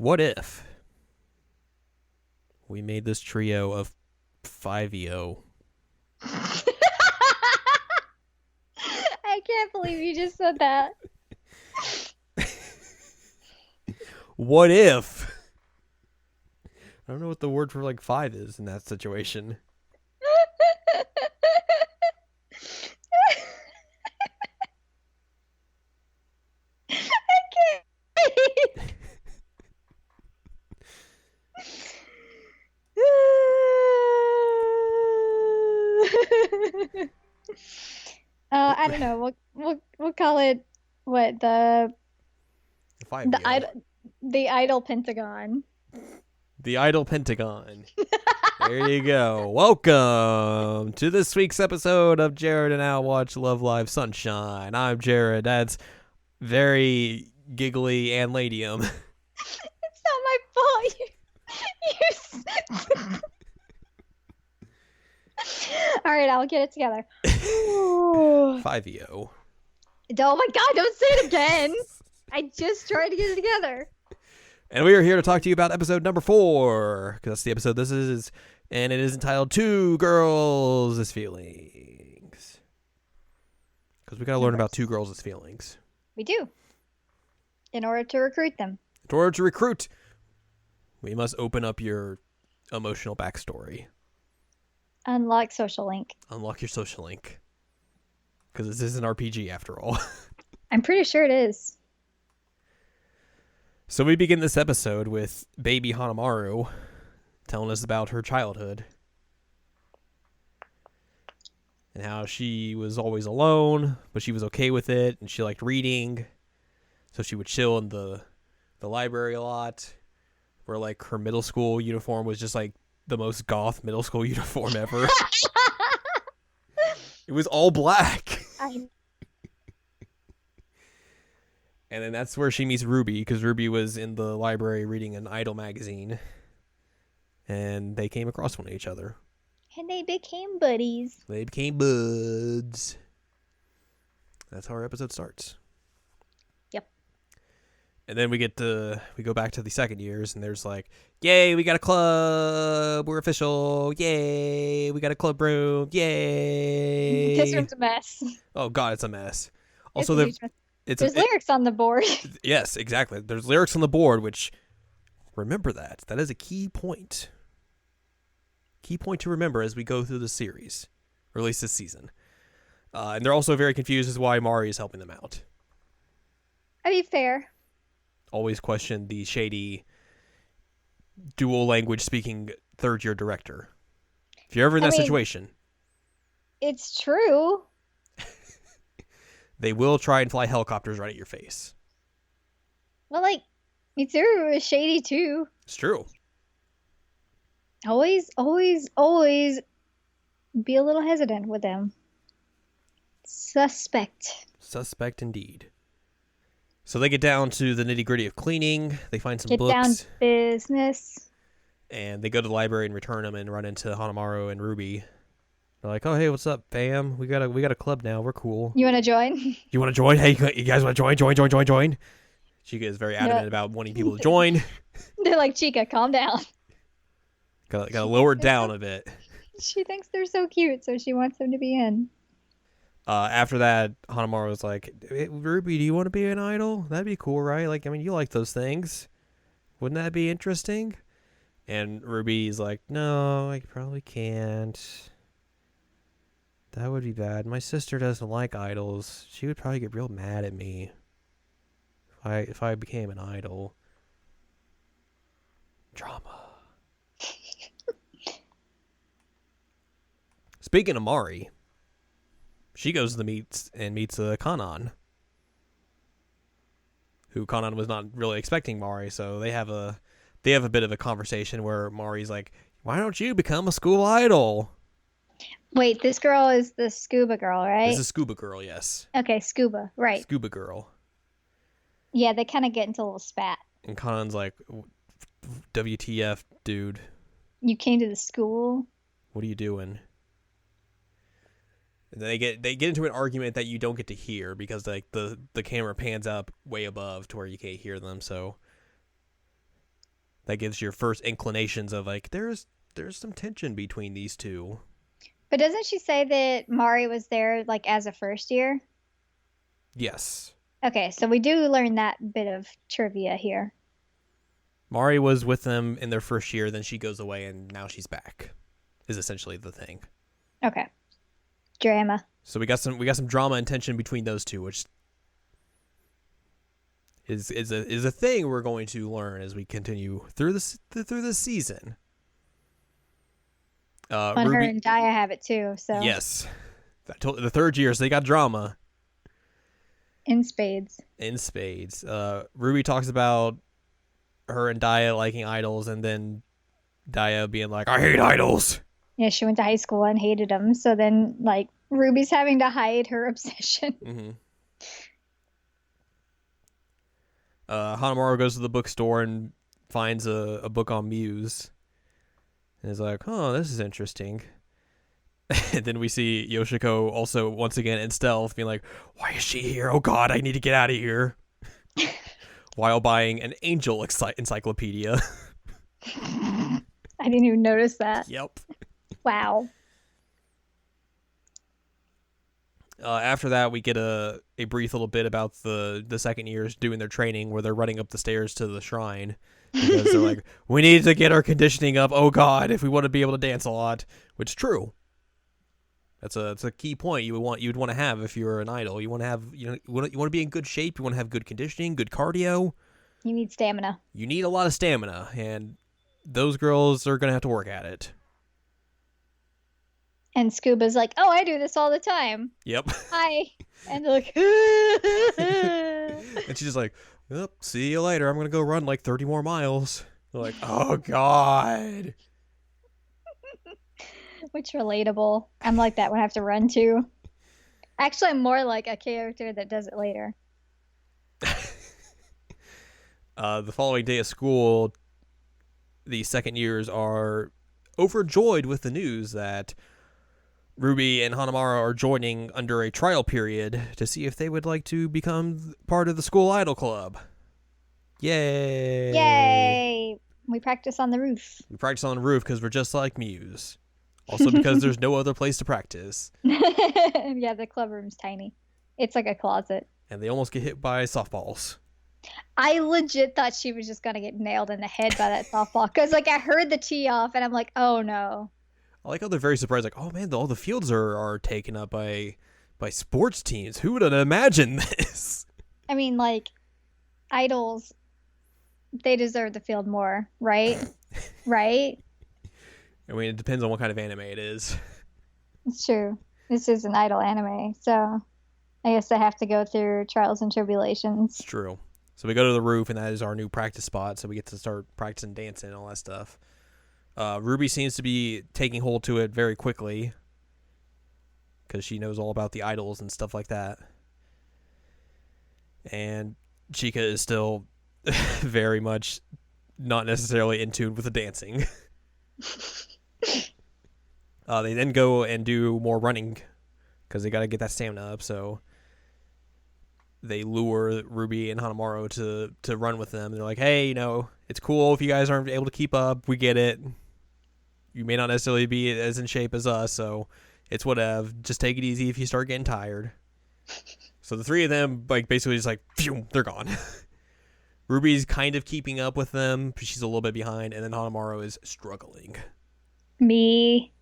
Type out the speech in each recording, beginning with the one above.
What if we made this trio of 5EO? I can't believe you just said that. What if? I don't know what the word for like 5 is in that situation. I can't. I don't know. We'll call it what the 5EO. idle Pentagon. The Idle Pentagon. There you go. Welcome to this week's episode of Jared and Al Watch Love Live Sunshine. I'm Jared. That's very giggly and ladium. It's not my fault. You All right, I'll get it together. 5EO. Oh my God, don't say it again. I just tried to get it together. And we are here to talk to you about episode number 4, because that's the episode this is, and it is entitled Two Girls' Feelings. Because we got to learn about two girls' feelings. We do. In order to recruit them. In order to recruit, we must open up your emotional backstory. Unlock social link. Unlock your social link. Because this is an RPG after all. I'm pretty sure it is. So we begin this episode with baby Hanamaru telling us about her childhood. And how she was always alone, but she was okay with it, and she liked reading. So she would chill in the library a lot. Where like her middle school uniform was just like the most goth middle school uniform ever. It was all black. And then that's where she meets Ruby, because Ruby was in the library reading an Idol magazine. And they came across one of each other. And they became buddies. They became buds. That's how our episode starts. Yep. And then we go back to the second years, and there's like, yay, we got a club, we're official, yay, we got a club room, yay. This room's a mess. Oh God, it's a mess. Also, there's lyrics on the board. Yes, exactly. There's lyrics on the board, which, remember that. That is a key point. Key point to remember as we go through the series, or at least this season. And they're also very confused as why Mari is helping them out. I mean, fair. Always question the shady dual language speaking third year director. If you're ever in that situation, it's true. They will try and fly helicopters right at your face. Well, like, Mitsuru is shady too. It's true. Always be a little hesitant with them. Suspect indeed. So they get down to the nitty gritty of cleaning. They find some books. Get down to business. And they go to the library and return them and run into Hanamaru and Ruby. They're like, oh, hey, what's up, fam? We got a club now. We're cool. You want to join? You want to join? Hey, you guys want to join? Join. Chica is very adamant about wanting people to join. They're like, Chica, calm down. Got to lower it down a bit. She thinks they're so cute, so she wants them to be in. After that, Hanamaru was like, hey, Ruby, do you want to be an idol? That'd be cool, right? Like, I mean, you like those things. Wouldn't that be interesting? And Ruby's like, no, I probably can't. That would be bad. My sister doesn't like idols. She would probably get real mad at me if I became an idol. Drama. Speaking of Mari, she goes to the meets and meets Kanan, who Kanan was not really expecting Mari, so they have a bit of a conversation where Mari's like, why don't you become a school idol? Wait, this girl is the scuba girl, right? This is Scuba Girl, yes. Okay, scuba, right. Scuba Girl. Yeah, they kind of get into a little spat. And Kanan's like, WTF, dude. You came to the school? What are you doing? And then they get into an argument that you don't get to hear because like the camera pans up way above to where you can't hear them. So that gives your first inclinations of like there's some tension between these two. But doesn't she say that Mari was there like as a first year? Yes. Okay, so we do learn that bit of trivia here. Mari was with them in their first year, then she goes away, and now she's back. Is essentially the thing. Okay. Drama. So we got some drama and tension between those two, which is a thing we're going to learn as we continue through this season. Her and Daya have it too. So yes, the third year, so they got drama in spades. Ruby talks about her and Daya liking idols, and then Daya being like, "I hate idols." Yeah, she went to high school and hated them. So then, like, Ruby's having to hide her obsession. Mm-hmm. Hanamaru goes to the bookstore and finds a book on Muse. And is like, oh, this is interesting. And then we see Yoshiko also, once again, in stealth, being like, why is she here? Oh, God, I need to get out of here. While buying an angel encyclopedia. I didn't even notice that. Yep. Wow. After that, we get a brief little bit about the second years doing their training, where they're running up the stairs to the shrine because they're like, we need to get our conditioning up. Oh God, if we want to be able to dance a lot, which is true. That's a key point you'd want to have if you're an idol. You want to have you want to be in good shape. You want to have good conditioning, good cardio. You need stamina. You need a lot of stamina, and those girls are gonna have to work at it. And Scuba's like, oh, I do this all the time. Yep. Hi. And they're like, and she's just like, yep, see you later. I'm going to go run like 30 more miles. They're like, oh, God. Which relatable. I'm like that when I have to run too. Actually, I'm more like a character that does it later. The following day of school, the second years are overjoyed with the news that Ruby and Hanamaru are joining under a trial period to see if they would like to become part of the school idol club. Yay! Yay! We practice on the roof. We practice on the roof because we're just like Muse. Also because there's no other place to practice. Yeah, the club room's tiny. It's like a closet. And they almost get hit by softballs. I legit thought she was just going to get nailed in the head by that softball. Because, like, I heard the tee off, and I'm like, oh, no. I like how they're very surprised, like, oh man, all the fields are taken up by sports teams. Who would have imagined this? I mean, like, idols, they deserve the field more, right? Right? I mean, it depends on what kind of anime it is. It's true. This is an idol anime, so I guess I have to go through trials and tribulations. It's true. So we go to the roof, and that is our new practice spot, so we get to start practicing dancing and all that stuff. Ruby seems to be taking hold to it very quickly because she knows all about the idols and stuff like that. And Chika is still very much not necessarily in tune with the dancing. They then go and do more running because they got to get that stamina up, so they lure Ruby and Hanamaru to run with them. They're like, hey, it's cool if you guys aren't able to keep up. We get it. You may not necessarily be as in shape as us, so it's whatever. Just take it easy if you start getting tired. So the three of them, like, basically just like, phew, they're gone. Ruby's kind of keeping up with them, but she's a little bit behind, and then Hanamaru is struggling. Me.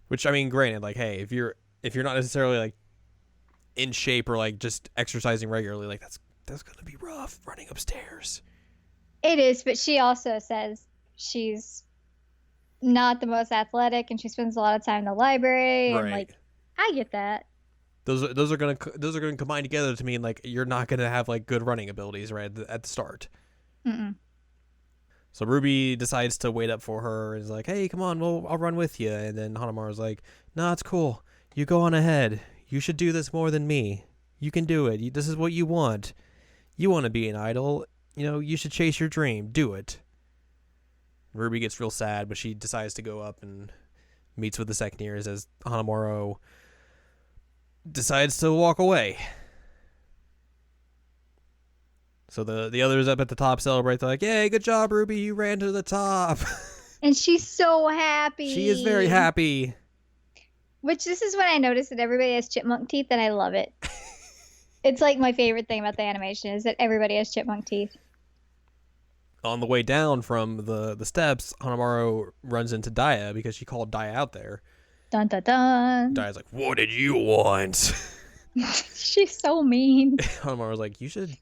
Which, I mean, granted, like, hey, if you're not necessarily like in shape or like just exercising regularly, like that's gonna be rough running upstairs. It is, but she also says she's not the most athletic, and she spends a lot of time in the library, Right. and like, I get that. Those are gonna combine together to mean like you're not gonna have like good running abilities right at the start. Mm-mm. So Ruby decides to wait up for her and is like, hey, come on, I'll run with you. And then Hanamaru's like, no, it's cool. You go on ahead. You should do this more than me. You can do it. This is what you want. You want to be an idol. You should chase your dream. Do it. Ruby gets real sad, but she decides to go up and meets with the second years as Hanamaru decides to walk away. So the others up at the top celebrate. They're like, "Yay, good job, Ruby! You ran to the top." And she's so happy. She is very happy. Which this is when I noticed that everybody has chipmunk teeth, and I love it. It's like my favorite thing about the animation is that everybody has chipmunk teeth. On the way down from the steps, Hanamaru runs into Daya because she called Daya out there. Dun dun dun. Daya's like, "What did you want?" She's so mean. Hanamaru's like, you should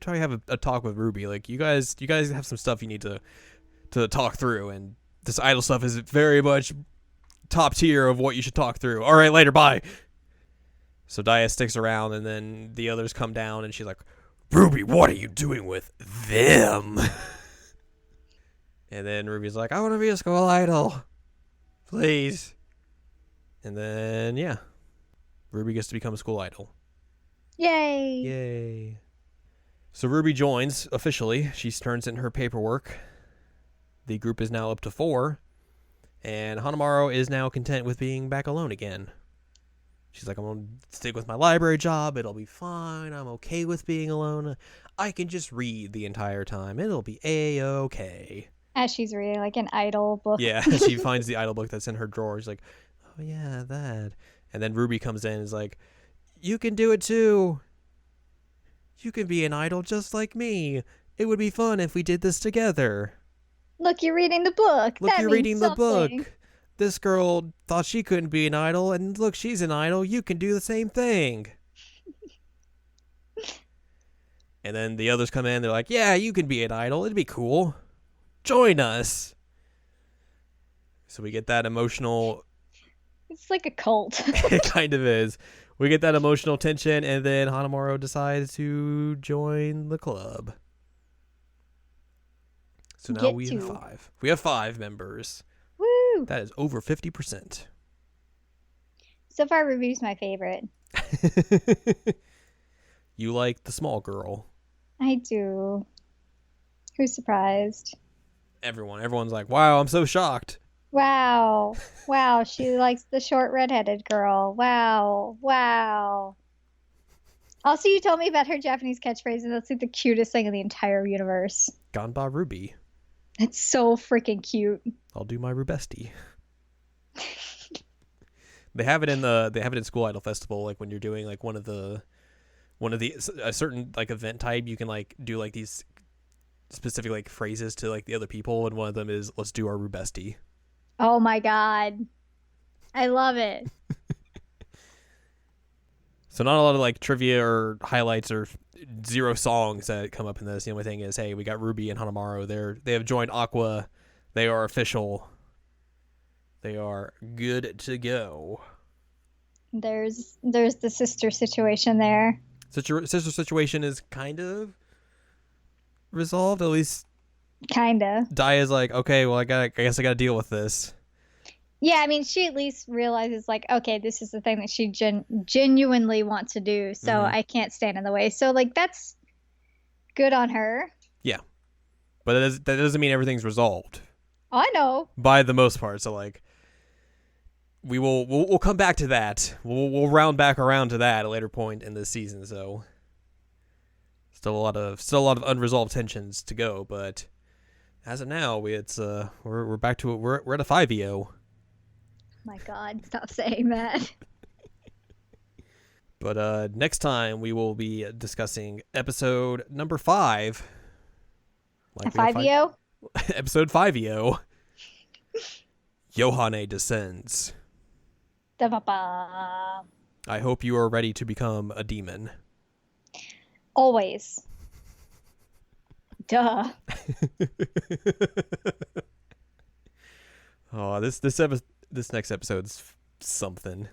try to have a talk with Ruby. Like, you guys have some stuff you need to talk through, and this idol stuff is very much top tier of what you should talk through. All right, later, bye. So Daya sticks around, and then the others come down, and she's like, "Ruby, what are you doing with them?" And then Ruby's like, "I want to be a school idol, please." And then, yeah, Ruby gets to become a school idol. Yay. Yay. So Ruby joins officially. She turns in her paperwork. The group is now up to 4. And Hanamaru is now content with being back alone again. She's like, "I'm going to stick with my library job. It'll be fine. I'm okay with being alone. I can just read the entire time. It'll be A-okay." As she's reading like an idol book. Yeah, she finds the idol book that's in her drawer. She's like, "Oh, yeah, that." And then Ruby comes in and is like, "You can do it too. You can be an idol just like me. It would be fun if we did this together. Look, you're reading the book. Look, that you're means reading the something. book. This girl thought she couldn't be an idol, and look, she's an idol. You can do the same thing." And then the others come in. They're like, "Yeah, you can be an idol. It'd be cool. Join us." So we get that emotional... It's like a cult. It kind of is. We get that emotional tension, and then Hanamaru decides to join the club. So now we have 5. We have 5 members. Woo! That is over 50%. So far, Ruby's my favorite. You like the small girl. I do. Who's surprised? Everyone's like, "Wow, I'm so shocked." Wow. Wow, she likes the short redheaded girl. Wow. Wow. Also, you told me about her Japanese catchphrase, and that's like the cutest thing in the entire universe. Ganba Ruby. It's so freaking cute. I'll do my Rubesti. They have it in School Idol Festival, like when you're doing like one of the a certain like event type, you can like do like these specific like phrases to like the other people, and one of them is, "Let's do our Rubesti." Oh my god. I love it. So not a lot of like trivia or highlights or 0 songs that come up in this. The only thing is, hey, we got Ruby and Hanamaru. They have joined Aqua. They are official. They are good to go. There's the sister situation there. Sister situation is kind of resolved, at least. Kinda. Daya's like, "Okay, well, I guess I gotta deal with this." Yeah, I mean, she at least realizes, like, okay, this is the thing that she genuinely wants to do, so I can't stand in the way. So, like, that's good on her. Yeah, but that doesn't mean everything's resolved. Oh, I know. By the most part, so like, we'll come back to that. We'll round back around to that at a later point in this season. So, still a lot of unresolved tensions to go, but. As of now, we're back to it. We're at a 5-EO. My God, stop saying that. But next time we will be discussing episode number 5. Like a 5-EO? Episode 5-EO. Yohane Descends. Da-ba-ba. I hope you are ready to become a demon. Always. Duh. Oh, this next episode's something.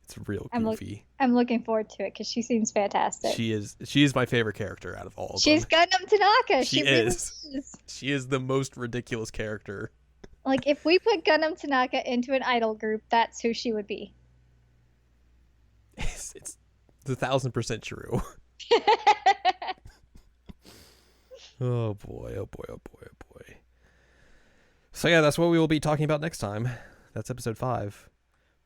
It's real goofy. I'm looking forward to it because she seems fantastic. She is my favorite character out of all of She's them. Gundam Tanaka. She really is. She is the most ridiculous character. Like, if we put Gundam Tanaka into an idol group, that's who she would be. It's 1,000% true. Oh boy, oh boy, oh boy, oh boy. So yeah, that's what we will be talking about next time. That's episode 5.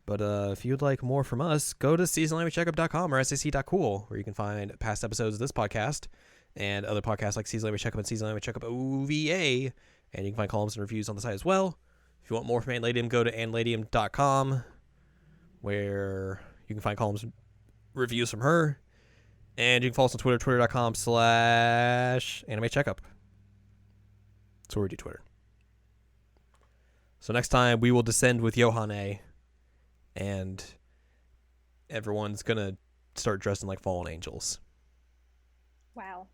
But if you'd like more from us, go to seasonlanguagecheckup.com or sac.cool, where you can find past episodes of this podcast and other podcasts like Season Anime Checkup and Season Anime Checkup OVA. And you can find columns and reviews on the site as well. If you want more from Anladium, go to anladium.com, where you can find columns and reviews from her. And you can follow us on Twitter, twitter.com/anime checkup. That's where we do Twitter. So next time we will descend with Yohane, and everyone's going to start dressing like fallen angels. Wow.